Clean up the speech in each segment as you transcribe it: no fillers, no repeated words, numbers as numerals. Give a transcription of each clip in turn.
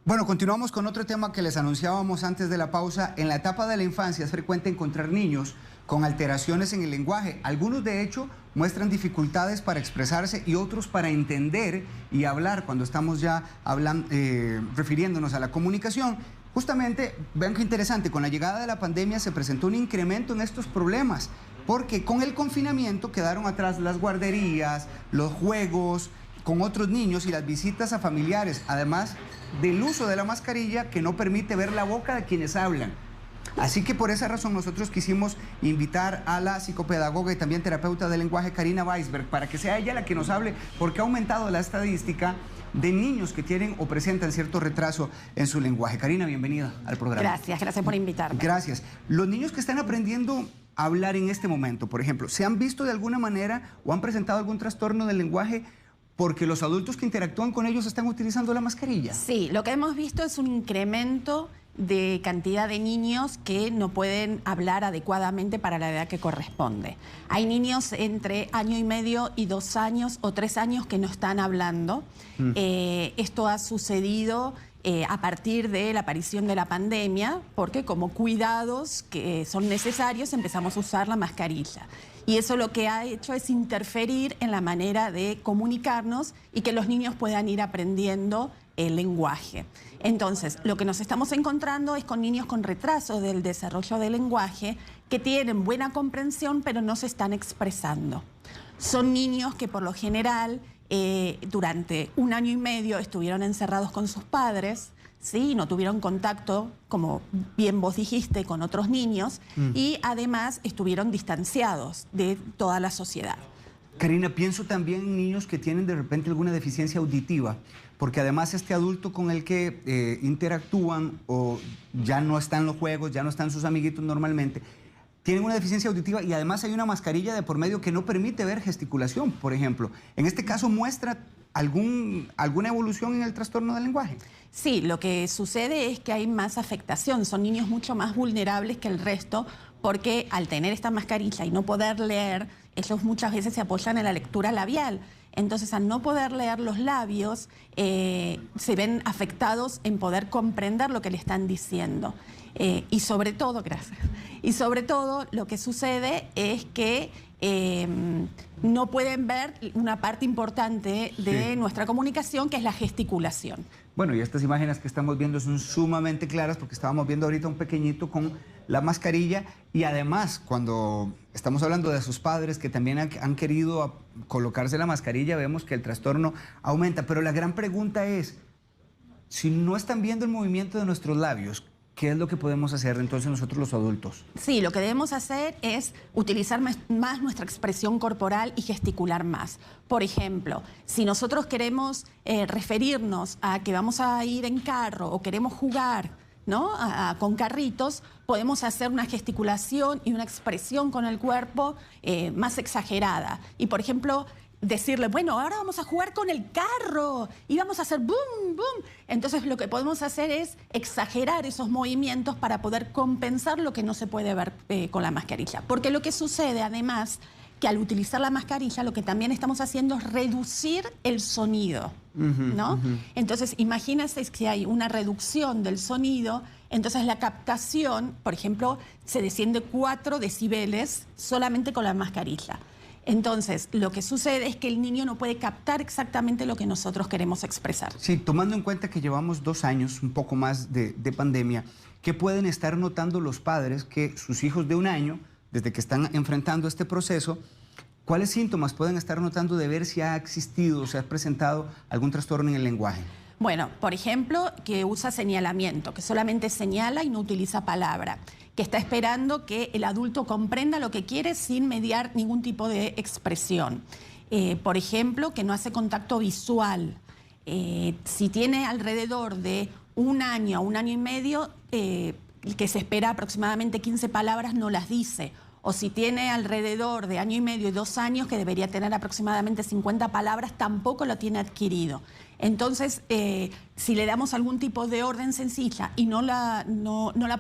Bueno, continuamos con otro tema que les anunciábamos antes de la pausa. En la etapa de la infancia es frecuente encontrar niños con alteraciones en el lenguaje. Algunos, de hecho, muestran dificultades para expresarse y otros para entender y hablar cuando estamos ya refiriéndonos a la comunicación. Justamente, vean qué interesante, con la llegada de la pandemia se presentó un incremento en estos problemas, porque con el confinamiento quedaron atrás las guarderías, los juegos con otros niños y las visitas a familiares, además del uso de la mascarilla que no permite ver la boca de quienes hablan. Así que por esa razón nosotros quisimos invitar a la psicopedagoga y también terapeuta del lenguaje, Karina Weisberg, para que sea ella la que nos hable, porque ha aumentado la estadística de niños que tienen o presentan cierto retraso en su lenguaje. Karina, bienvenida al programa. Gracias por invitarme. Gracias. Los niños que están aprendiendo a hablar en este momento, por ejemplo, ¿se han visto de alguna manera o han presentado algún trastorno del lenguaje porque los adultos que interactúan con ellos están utilizando la mascarilla? Sí, lo que hemos visto es un incremento de cantidad de niños que no pueden hablar adecuadamente para la edad que corresponde. Hay niños entre 1,5 y 2 años o 3 años que no están hablando. Esto ha sucedido a partir de la aparición de la pandemia, porque como cuidados que son necesarios empezamos a usar la mascarilla. Y eso lo que ha hecho es interferir en la manera de comunicarnos y que los niños puedan ir aprendiendo el lenguaje. Entonces, lo que nos estamos encontrando es con niños con retraso del desarrollo del lenguaje que tienen buena comprensión pero no se están expresando. Son niños que por lo general durante 1 año y medio estuvieron encerrados con sus padres, ¿sí? No tuvieron contacto, como bien vos dijiste, con otros niños y además estuvieron distanciados de toda la sociedad. Karina, pienso también en niños que tienen de repente alguna deficiencia auditiva, porque además este adulto con el que interactúan o ya no están los juegos, ya no están sus amiguitos normalmente, tienen una deficiencia auditiva y además hay una mascarilla de por medio que no permite ver gesticulación, por ejemplo. En este caso, ¿muestra alguna evolución en el trastorno del lenguaje? Sí, lo que sucede es que hay más afectación, son niños mucho más vulnerables que el resto, porque al tener esta mascarilla y no poder leer, ellos muchas veces se apoyan en la lectura labial. Entonces, al no poder leer los labios, se ven afectados en poder comprender lo que le están diciendo. Y sobre todo, gracias. Y sobre todo, lo que sucede es que no pueden ver una parte importante de nuestra comunicación, que es la gesticulación. Bueno, y estas imágenes que estamos viendo son sumamente claras porque estábamos viendo ahorita un pequeñito con la mascarilla y además cuando estamos hablando de sus padres que también han querido colocarse la mascarilla, vemos que el trastorno aumenta. Pero la gran pregunta es, si no están viendo el movimiento de nuestros labios, ¿qué es lo que podemos hacer entonces nosotros los adultos? Sí, lo que debemos hacer es utilizar más nuestra expresión corporal y gesticular más. Por ejemplo, si nosotros queremos referirnos a que vamos a ir en carro o queremos jugar, ¿no? Con carritos, podemos hacer una gesticulación y una expresión con el cuerpo más exagerada. Y, por ejemplo, decirle, bueno, ahora vamos a jugar con el carro y vamos a hacer boom, boom. Entonces lo que podemos hacer es exagerar esos movimientos para poder compensar lo que no se puede ver con la mascarilla. Porque lo que sucede además, que al utilizar la mascarilla lo que también estamos haciendo es reducir el sonido, ¿no? Entonces imagínense que hay una reducción del sonido, entonces la captación, por ejemplo, se desciende 4 decibeles solamente con la mascarilla. Entonces, lo que sucede es que el niño no puede captar exactamente lo que nosotros queremos expresar. Sí, tomando en cuenta que llevamos 2 años, un poco más de pandemia, ¿qué pueden estar notando los padres que sus hijos de 1 año, desde que están enfrentando este proceso, cuáles síntomas pueden estar notando de ver si ha existido o se ha presentado algún trastorno en el lenguaje? Bueno, por ejemplo, que usa señalamiento, que solamente señala y no utiliza palabra, que está esperando que el adulto comprenda lo que quiere sin mediar ningún tipo de expresión. Por ejemplo, que no hace contacto visual. Si tiene alrededor de 1 año a 1 año y medio, que se espera aproximadamente 15 palabras, no las dice. O si tiene alrededor de 1 año y medio y 2 años, que debería tener aproximadamente 50 palabras, tampoco lo tiene adquirido. Entonces, si le damos algún tipo de orden sencilla y no la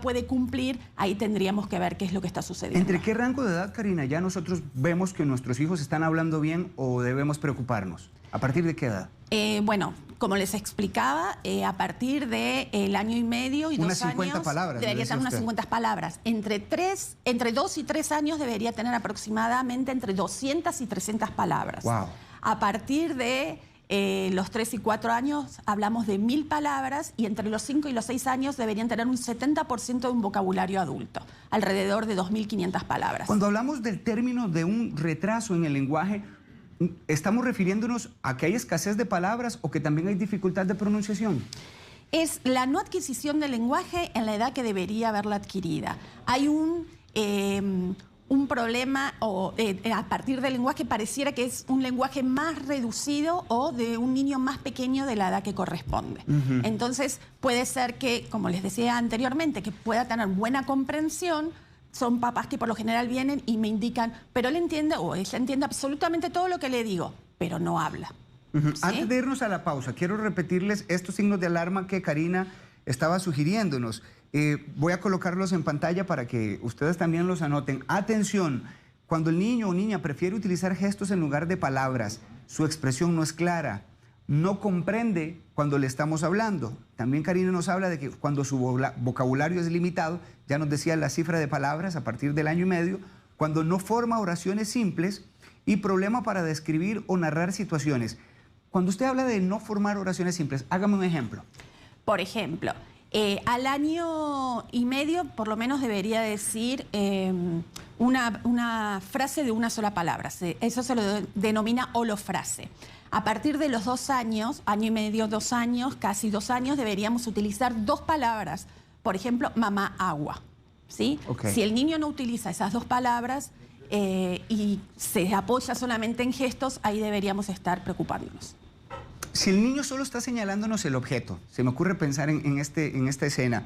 puede cumplir, ahí tendríamos que ver qué es lo que está sucediendo. ¿Entre qué rango de edad, Karina, ya nosotros vemos que nuestros hijos están hablando bien o debemos preocuparnos? ¿A partir de qué edad? Bueno, como les explicaba, a partir del año y medio y unas 2 50 años palabras, debería tener unas 50 palabras. Entre 2 y 3 años debería tener aproximadamente entre 200 y 300 palabras. Wow. A partir de los 3 y 4 años hablamos de 1000 palabras y entre los 5 y los 6 años deberían tener un 70% de un vocabulario adulto, alrededor de 2500 palabras. Cuando hablamos del término de un retraso en el lenguaje, ¿estamos refiriéndonos a que hay escasez de palabras o que también hay dificultad de pronunciación? Es la no adquisición del lenguaje en la edad que debería haberla adquirida. Hay un problema a partir del lenguaje pareciera que es un lenguaje más reducido o de un niño más pequeño de la edad que corresponde. Entonces puede ser que, como les decía anteriormente, que pueda tener buena comprensión. Son papás que por lo general vienen y me indican, pero él entiende o ella entiende absolutamente todo lo que le digo, pero no habla. ¿Sí? Antes de irnos a la pausa, quiero repetirles estos signos de alarma que Karina estaba sugiriéndonos. Voy a colocarlos en pantalla para que ustedes también los anoten. Atención, cuando el niño o niña prefiere utilizar gestos en lugar de palabras, su expresión no es clara, no comprende cuando le estamos hablando. También Karina nos habla de que cuando su vocabulario es limitado, ya nos decía la cifra de palabras a partir del año y medio, cuando no forma oraciones simples y problema para describir o narrar situaciones. Cuando usted habla de no formar oraciones simples, hágame un ejemplo. Por ejemplo, al año y medio por lo menos debería decir una frase de una sola palabra. Eso se lo denomina holofrase. A partir de los 2 años, año y medio, 2 años, casi 2 años, deberíamos utilizar 2 palabras. Por ejemplo, mamá, agua. ¿Sí? Okay. Si el niño no utiliza esas 2 palabras y se apoya solamente en gestos, ahí deberíamos estar preocupándonos. Si el niño solo está señalándonos el objeto, se me ocurre pensar en esta escena,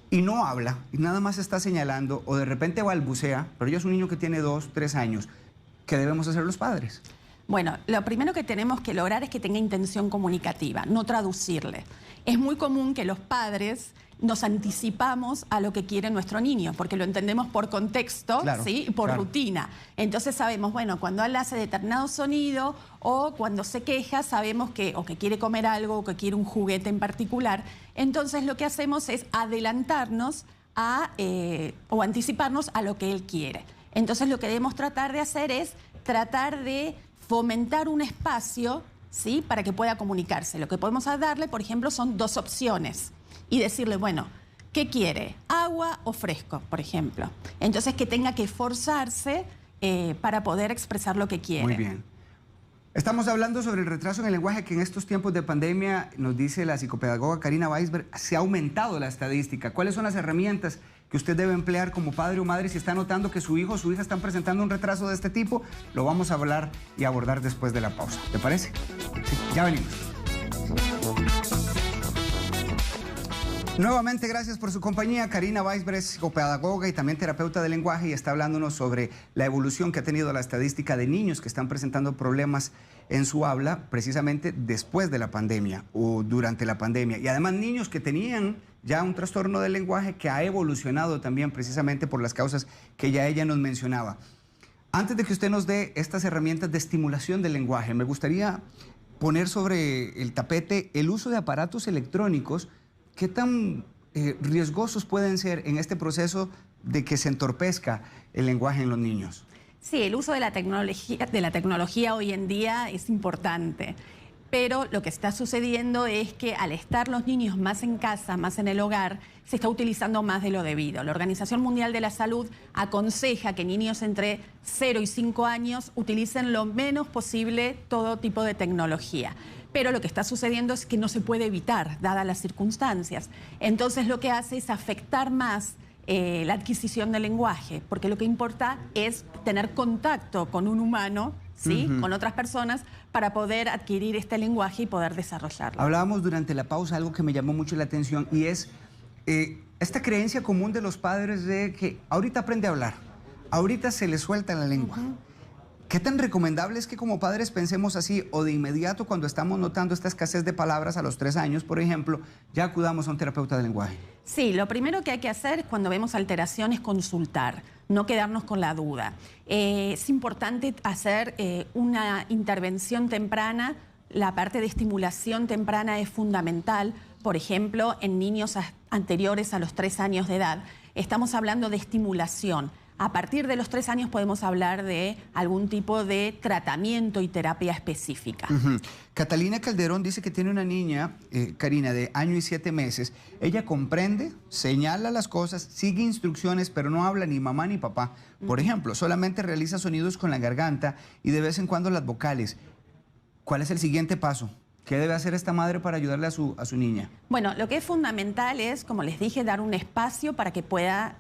y no habla, y nada más está señalando, o de repente balbucea, pero ya es un niño que tiene 2, 3 años, ¿qué debemos hacer los padres? Bueno, lo primero que tenemos que lograr es que tenga intención comunicativa, no traducirle. Es muy común que los padres nos anticipamos a lo que quiere nuestro niño, porque lo entendemos por contexto, claro, ¿sí? Por claro. rutina. Entonces sabemos, bueno, cuando él hace determinado sonido o cuando se queja, sabemos que o que quiere comer algo o que quiere un juguete en particular. Entonces lo que hacemos es adelantarnos o anticiparnos a lo que él quiere. Entonces lo que debemos tratar de hacer es tratar de fomentar un espacio, ¿sí? Para que pueda comunicarse. Lo que podemos darle, por ejemplo, son 2 opciones. Y decirle, bueno, ¿qué quiere? ¿Agua o fresco, por ejemplo? Entonces, que tenga que esforzarse para poder expresar lo que quiere. Muy bien. Estamos hablando sobre el retraso en el lenguaje que en estos tiempos de pandemia, nos dice la psicopedagoga Karina Weisberg, se ha aumentado la estadística. ¿Cuáles son las herramientas que usted debe emplear como padre o madre si está notando que su hijo o su hija están presentando un retraso de este tipo? Lo vamos a hablar y abordar después de la pausa. ¿Te parece? Sí, ya venimos. Nuevamente, gracias por su compañía. Karina Weisberg es psicopedagoga y también terapeuta del lenguaje y está hablándonos sobre la evolución que ha tenido la estadística de niños que están presentando problemas en su habla precisamente después de la pandemia o durante la pandemia. Y además niños que tenían ya un trastorno del lenguaje que ha evolucionado también precisamente por las causas que ya ella nos mencionaba. Antes de que usted nos dé estas herramientas de estimulación del lenguaje, me gustaría poner sobre el tapete el uso de aparatos electrónicos. ¿Qué tan riesgosos pueden ser en este proceso de que se entorpezca el lenguaje en los niños? Sí, el uso de la tecnología hoy en día es importante, pero lo que está sucediendo es que al estar los niños más en casa, más en el hogar, se está utilizando más de lo debido. La Organización Mundial de la Salud aconseja que niños entre 0 y 5 años utilicen lo menos posible todo tipo de tecnología. Pero lo que está sucediendo es que no se puede evitar, dadas las circunstancias. Entonces lo que hace es afectar más la adquisición del lenguaje, porque lo que importa es tener contacto con un humano, ¿sí? Con otras personas, para poder adquirir este lenguaje y poder desarrollarlo. Hablábamos durante la pausa algo que me llamó mucho la atención y es esta creencia común de los padres de que ahorita aprende a hablar, ahorita se le suelta la lengua. ¿Qué tan recomendable es que como padres pensemos así o de inmediato cuando estamos notando esta escasez de palabras a los 3 años, por ejemplo, ya acudamos a un terapeuta del lenguaje? Sí, lo primero que hay que hacer cuando vemos alteraciones es consultar, no quedarnos con la duda. Es importante hacer una intervención temprana. La parte de estimulación temprana es fundamental. Por ejemplo, en niños anteriores a los 3 años de edad, estamos hablando de estimulación. A partir de los 3 años podemos hablar de algún tipo de tratamiento y terapia específica. Catalina Calderón dice que tiene una niña, Karina, de 1 año y 7 meses. Ella comprende, señala las cosas, sigue instrucciones, pero no habla ni mamá ni papá. Por ejemplo, solamente realiza sonidos con la garganta y de vez en cuando las vocales. ¿Cuál es el siguiente paso? ¿Qué debe hacer esta madre para ayudarle a su niña? Bueno, lo que es fundamental es, como les dije, dar un espacio para que pueda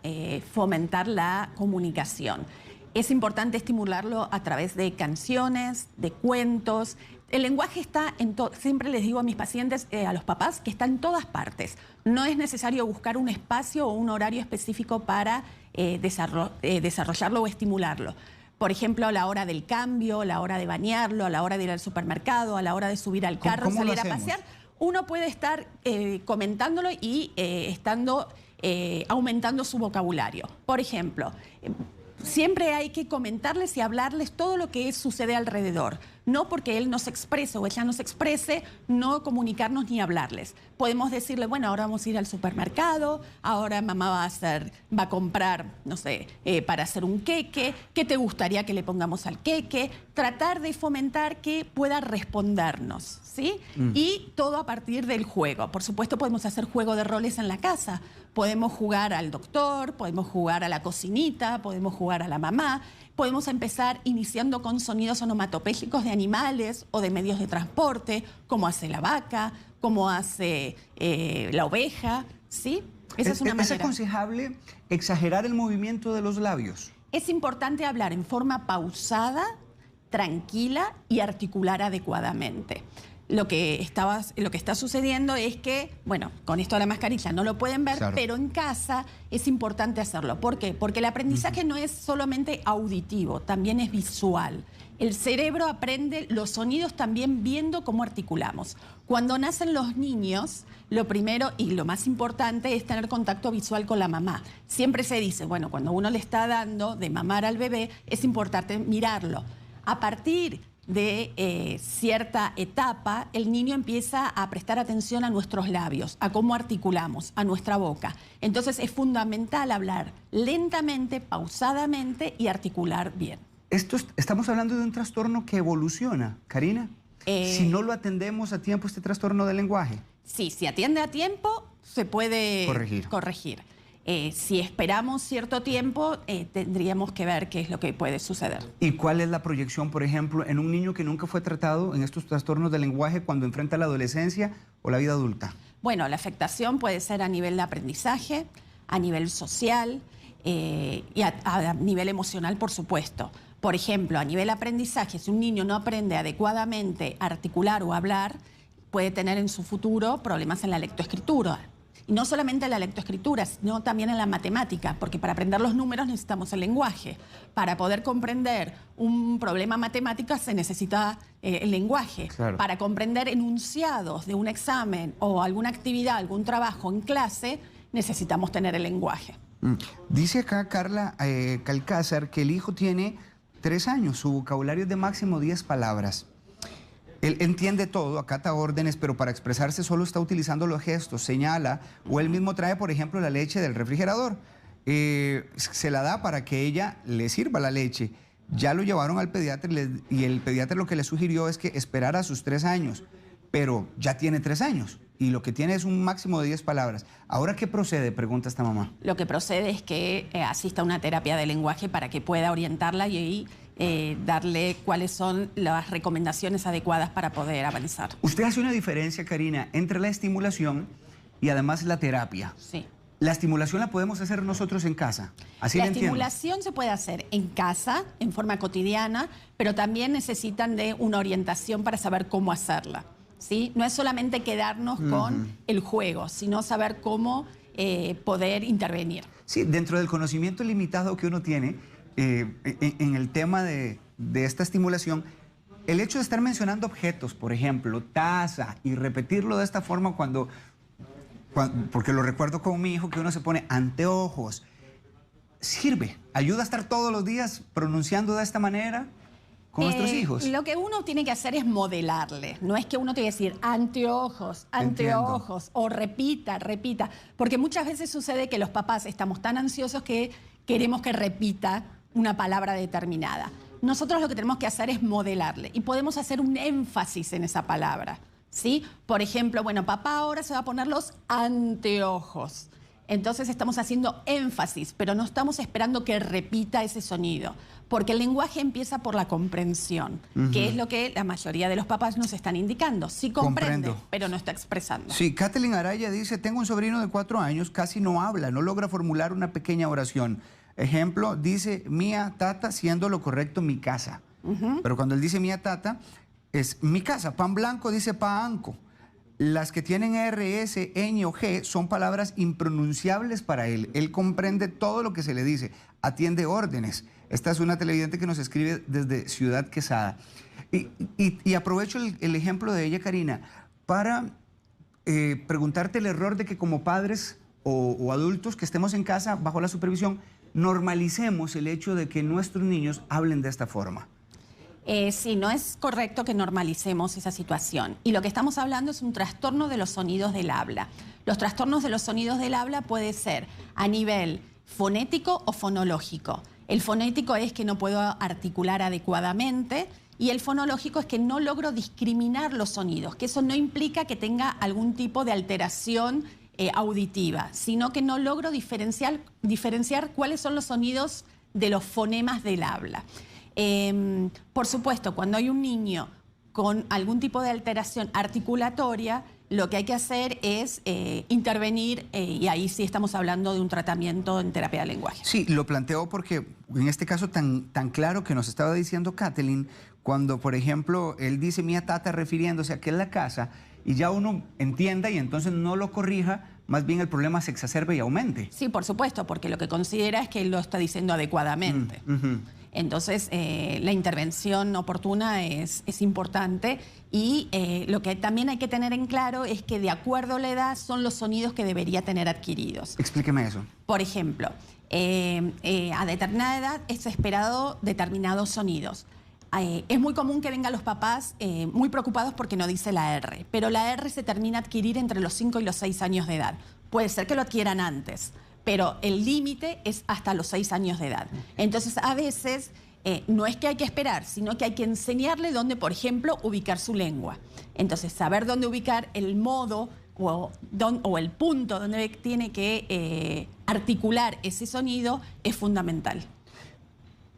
fomentar la comunicación. Es importante estimularlo a través de canciones, de cuentos. El lenguaje está en todo. Siempre les digo a mis pacientes, a los papás, que está en todas partes. No es necesario buscar un espacio o un horario específico para desarrollarlo o estimularlo. Por ejemplo, a la hora del cambio, a la hora de bañarlo, a la hora de ir al supermercado, a la hora de subir al carro, salir a pasear, uno puede estar comentándolo y aumentando su vocabulario. Por ejemplo, siempre hay que comentarles y hablarles todo lo que sucede alrededor. No porque él nos exprese o ella nos exprese, no comunicarnos ni hablarles. Podemos decirle, bueno, ahora vamos a ir al supermercado, ahora mamá va a comprar, no sé, para hacer un queque, ¿qué te gustaría que le pongamos al queque? Tratar de fomentar que pueda respondernos, ¿sí? Y todo a partir del juego. Por supuesto, podemos hacer juego de roles en la casa. Podemos jugar al doctor, podemos jugar a la cocinita, podemos jugar a la mamá. Podemos empezar iniciando con sonidos onomatopéyicos de animales o de medios de transporte, como hace la vaca, como hace la oveja, ¿sí? Esa es una manera. ¿Es aconsejable exagerar el movimiento de los labios? Es importante hablar en forma pausada, tranquila y articular adecuadamente. Lo que está sucediendo es que, bueno, con esto de la mascarilla no lo pueden ver, claro, pero en casa es importante hacerlo. ¿Por qué? Porque el aprendizaje no es solamente auditivo, también es visual. El cerebro aprende los sonidos también viendo cómo articulamos. Cuando nacen los niños, lo primero y lo más importante es tener contacto visual con la mamá. Siempre se dice, bueno, cuando uno le está dando de mamar al bebé, es importante mirarlo. A partir de cierta etapa, el niño empieza a prestar atención a nuestros labios, a cómo articulamos, a nuestra boca. Entonces es fundamental hablar lentamente, pausadamente y articular bien. Estamos hablando de un trastorno que evoluciona, Karina. Si no lo atendemos a tiempo, este trastorno del lenguaje. Sí, si atiende a tiempo, se puede corregir. Si esperamos cierto tiempo, tendríamos que ver qué es lo que puede suceder. ¿Y cuál es la proyección, por ejemplo, en un niño que nunca fue tratado en estos trastornos del lenguaje cuando enfrenta la adolescencia o la vida adulta? Bueno, la afectación puede ser a nivel de aprendizaje, a nivel social y a nivel emocional, por supuesto. Por ejemplo, a nivel aprendizaje, si un niño no aprende adecuadamente a articular o hablar, puede tener en su futuro problemas en la lectoescritura. Y no solamente en la lectoescritura, sino también en la matemática, porque para aprender los números necesitamos el lenguaje. Para poder comprender un problema matemático se necesita el lenguaje. Claro. Para comprender enunciados de un examen o alguna actividad, algún trabajo en clase, necesitamos tener el lenguaje. Dice acá Carla Calcázar que el hijo tiene 3 años, su vocabulario es de máximo 10 palabras. Él entiende todo, acata órdenes, pero para expresarse solo está utilizando los gestos, señala, o él mismo trae, por ejemplo, la leche del refrigerador. Se la da para que ella le sirva la leche. Ya lo llevaron al pediatra y el pediatra lo que le sugirió es que esperara a sus 3 años, pero ya tiene 3 años y lo que tiene es un máximo de 10 palabras. ¿Ahora qué procede?, pregunta esta mamá. Lo que procede es que asista a una terapia de lenguaje para que pueda orientarla y darle cuáles son las recomendaciones adecuadas para poder avanzar. Usted hace una diferencia, Karina, entre la estimulación y además la terapia. Sí. La estimulación la podemos hacer nosotros en casa. Así la lo entiendo. estimulación se puede hacer en casa, en forma cotidiana, pero también necesitan de una orientación para saber cómo hacerla, ¿sí? No es solamente quedarnos con el juego, sino saber cómo poder intervenir. Sí, dentro del conocimiento limitado que uno tiene, en el tema de de esta estimulación, el hecho de estar mencionando objetos, por ejemplo, taza, y repetirlo de esta forma porque lo recuerdo con mi hijo, que uno se pone anteojos, sirve, ayuda a estar todos los días pronunciando de esta manera con nuestros hijos. Lo que uno tiene que hacer es modelarle. No es que uno tiene que decir anteojos, anteojos, o repita, repita. Porque muchas veces sucede que los papás estamos tan ansiosos que queremos que repita una palabra determinada. Nosotros lo que tenemos que hacer es modelarle y podemos hacer un énfasis en esa palabra, ¿sí? Por ejemplo, bueno, papá ahora se va a poner los anteojos. Entonces estamos haciendo énfasis, pero no estamos esperando que repita ese sonido, porque el lenguaje empieza por la comprensión, que es lo que la mayoría de los papás nos están indicando. Sí comprende, pero no está expresando. Sí, Kathleen Araya dice, tengo un sobrino de 4 años, casi no habla, no logra formular una pequeña oración. Ejemplo, dice mía, tata, siendo lo correcto mi casa. Pero cuando él dice mía, tata, es mi casa. Pan blanco dice paanco. Las que tienen R, S, ñ o G son palabras impronunciables para él. Él comprende todo lo que se le dice, atiende órdenes. Esta es una televidente que nos escribe desde Ciudad Quesada. Y aprovecho el ejemplo de ella, Karina, para preguntarte el error de que como padres o adultos que estemos en casa bajo la supervisión, normalicemos el hecho de que nuestros niños hablen de esta forma. Sí, no es correcto que normalicemos esa situación. Y lo que estamos hablando es un trastorno de los sonidos del habla. Los trastornos de los sonidos del habla puede ser a nivel fonético o fonológico. El fonético es que no puedo articular adecuadamente y el fonológico es que no logro discriminar los sonidos, que eso no implica que tenga algún tipo de alteración auditiva, sino que no logro diferenciar cuáles son los sonidos de los fonemas del habla. Por supuesto, cuando hay un niño con algún tipo de alteración articulatoria, lo que hay que hacer es intervenir y ahí sí estamos hablando de un tratamiento en terapia de lenguaje. Sí, lo planteo porque en este caso tan claro que nos estaba diciendo Kathleen, cuando por ejemplo él dice mía tata refiriéndose a que es la casa y ya uno entienda y entonces no lo corrija, más bien el problema se exacerbe y aumente. Sí, por supuesto, porque lo que considera es que él lo está diciendo adecuadamente. Entonces, la intervención oportuna es importante y lo que también hay que tener en claro es que de acuerdo a la edad son los sonidos que debería tener adquiridos. Explíqueme eso. Por ejemplo, a determinada edad es esperado determinados sonidos. Es muy común que vengan los papás muy preocupados porque no dice la R, pero la R se termina a adquirir entre los 5 y los 6 años de edad. Puede ser que lo adquieran antes, pero el límite es hasta los 6 años de edad. Entonces, a veces no es que hay que esperar, sino que hay que enseñarle dónde, por ejemplo, ubicar su lengua. Entonces, saber dónde ubicar el modo o el punto donde tiene que articular ese sonido es fundamental.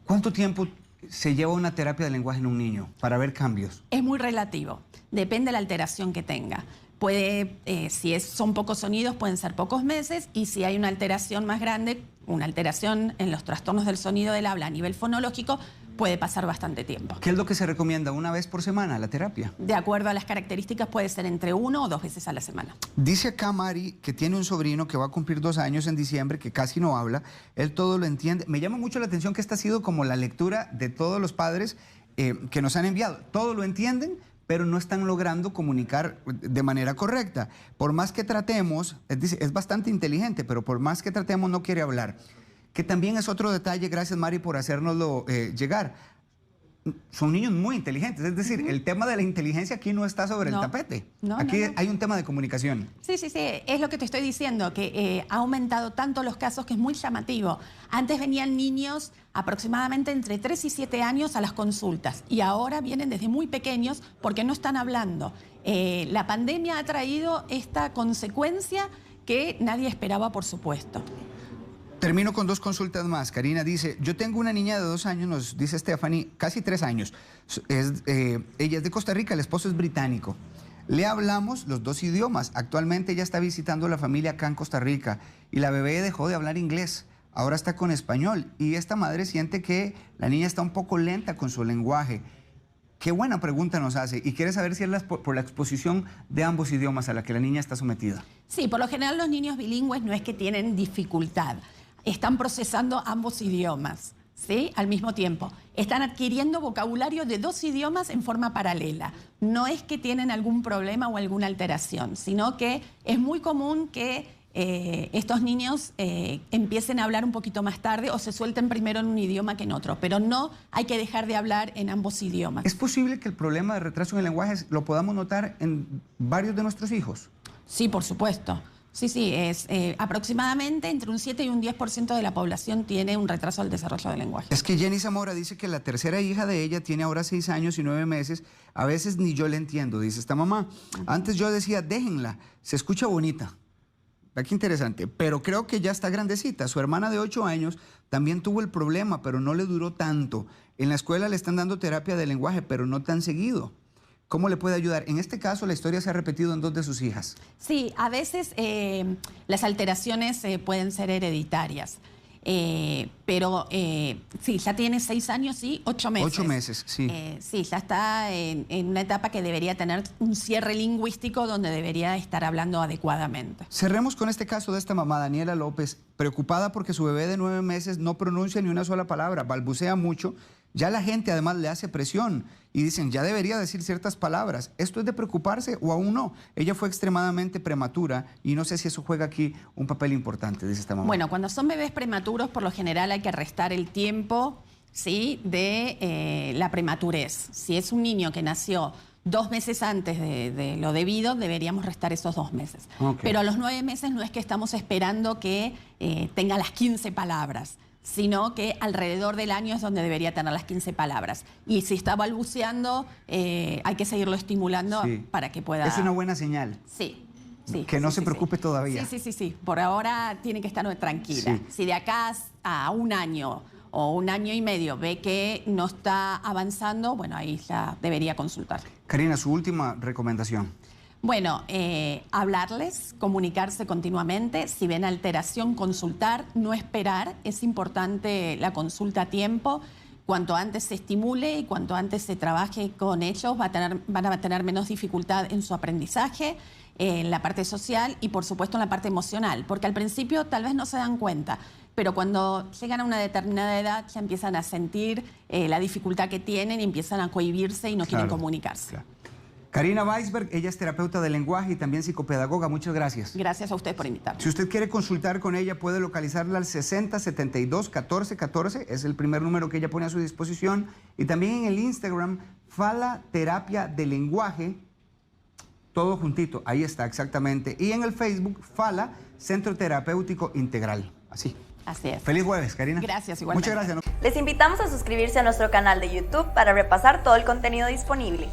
¿Cuánto tiempo se lleva una terapia de lenguaje en un niño para ver cambios? Es muy relativo, depende de la alteración que tenga. Puede, si son pocos sonidos, pueden ser pocos meses, y si hay una alteración más grande, una alteración en los trastornos del sonido del habla a nivel fonológico, puede pasar bastante tiempo. ¿Qué es lo que se recomienda? ¿Una vez por semana la terapia? De acuerdo a las características, puede ser entre 1 o 2 veces a la semana. Dice acá Mari que tiene un sobrino que va a cumplir 2 años en diciembre, que casi no habla, él todo lo entiende. Me llama mucho la atención que esta ha sido como la lectura de todos los padres que nos han enviado. Todo lo entienden, pero no están logrando comunicar de manera correcta. Por más que tratemos, es bastante inteligente, pero por más que tratemos no quiere hablar. Que también es otro detalle, gracias Mari por hacérnoslo llegar. Son niños muy inteligentes, es decir, el tema de la inteligencia aquí no está sobre el tapete. Aquí hay un tema de comunicación. Sí, es lo que te estoy diciendo, que ha aumentado tanto los casos que es muy llamativo. Antes venían niños aproximadamente entre 3 y 7 años a las consultas y ahora vienen desde muy pequeños porque no están hablando. La pandemia ha traído esta consecuencia que nadie esperaba, por supuesto. Termino con 2 consultas más. Karina dice, yo tengo una niña de 2 años, nos dice Stephanie, casi 3 años. Ella es de Costa Rica, el esposo es británico. Le hablamos los 2 idiomas. Actualmente ella está visitando la familia acá en Costa Rica y la bebé dejó de hablar inglés. Ahora está con español y esta madre siente que la niña está un poco lenta con su lenguaje. Qué buena pregunta nos hace y quiere saber si es por la exposición de ambos idiomas a la que la niña está sometida. Sí, por lo general los niños bilingües no es que tienen dificultad. Están procesando ambos idiomas, ¿sí? Al mismo tiempo. Están adquiriendo vocabulario de 2 idiomas en forma paralela. No es que tienen algún problema o alguna alteración, sino que es muy común que estos niños empiecen a hablar un poquito más tarde o se suelten primero en un idioma que en otro, pero no hay que dejar de hablar en ambos idiomas. ¿Es posible que el problema de retraso en el lenguaje lo podamos notar en varios de nuestros hijos? Sí, por supuesto. Sí, es aproximadamente entre un 7 y un 10% de la población tiene un retraso al desarrollo del lenguaje. Es que Jenny Zamora dice que la tercera hija de ella tiene ahora 6 años y 9 meses. A veces ni yo le entiendo, dice esta mamá. Antes yo decía, déjenla, se escucha bonita. Qué interesante, pero creo que ya está grandecita. Su hermana de 8 años también tuvo el problema, pero no le duró tanto. En la escuela le están dando terapia de lenguaje, pero no tan seguido. ¿Cómo le puede ayudar? En este caso, la historia se ha repetido en 2 de sus hijas. Sí, a veces las alteraciones pueden ser hereditarias. Pero sí, ya tiene 6 años y 8 meses. 8 meses, sí. Sí, ya está en una etapa que debería tener un cierre lingüístico donde debería estar hablando adecuadamente. Cerremos con este caso de esta mamá, Daniela López, preocupada porque su bebé de 9 meses no pronuncia ni una sola palabra, balbucea mucho. Ya la gente además le hace presión y dicen, ya debería decir ciertas palabras. ¿Esto es de preocuparse o aún no? Ella fue extremadamente prematura y no sé si eso juega aquí un papel importante, dice esta mamá. Bueno, cuando son bebés prematuros, por lo general hay que restar el tiempo, ¿sí?, de la prematurez. Si es un niño que nació 2 meses antes de lo debido, deberíamos restar esos 2 meses. Okay. Pero a los 9 meses no es que estamos esperando que tenga las 15 palabras, sino que alrededor del año es donde debería tener las 15 palabras. Y si está balbuceando, hay que seguirlo estimulando para que pueda... Es una buena señal. Sí. Que no se preocupe todavía. Sí. Por ahora tiene que estar tranquila. Sí. Si de acá a un año o un año y medio ve que no está avanzando, bueno, ahí ya debería consultar. Karina, su última recomendación. Bueno, hablarles, comunicarse continuamente. Si ven alteración, consultar, no esperar. Es importante la consulta a tiempo. Cuanto antes se estimule y cuanto antes se trabaje con ellos, van a tener menos dificultad en su aprendizaje, en la parte social y, por supuesto, en la parte emocional. Porque al principio tal vez no se dan cuenta, pero cuando llegan a una determinada edad ya empiezan a sentir la dificultad que tienen y empiezan a cohibirse y no quieren comunicarse. Claro. Karina Weisberg, ella es terapeuta de lenguaje y también psicopedagoga. Muchas gracias. Gracias a usted por invitarme. Si usted quiere consultar con ella, puede localizarla al 6072-1414. Es el primer número que ella pone a su disposición. Y también en el Instagram, Fala Terapia de Lenguaje. Todo juntito, ahí está exactamente. Y en el Facebook, Fala Centro Terapéutico Integral. Así. Así es. Feliz jueves, Karina. Gracias, igualmente. Muchas gracias. Les invitamos a suscribirse a nuestro canal de YouTube para repasar todo el contenido disponible.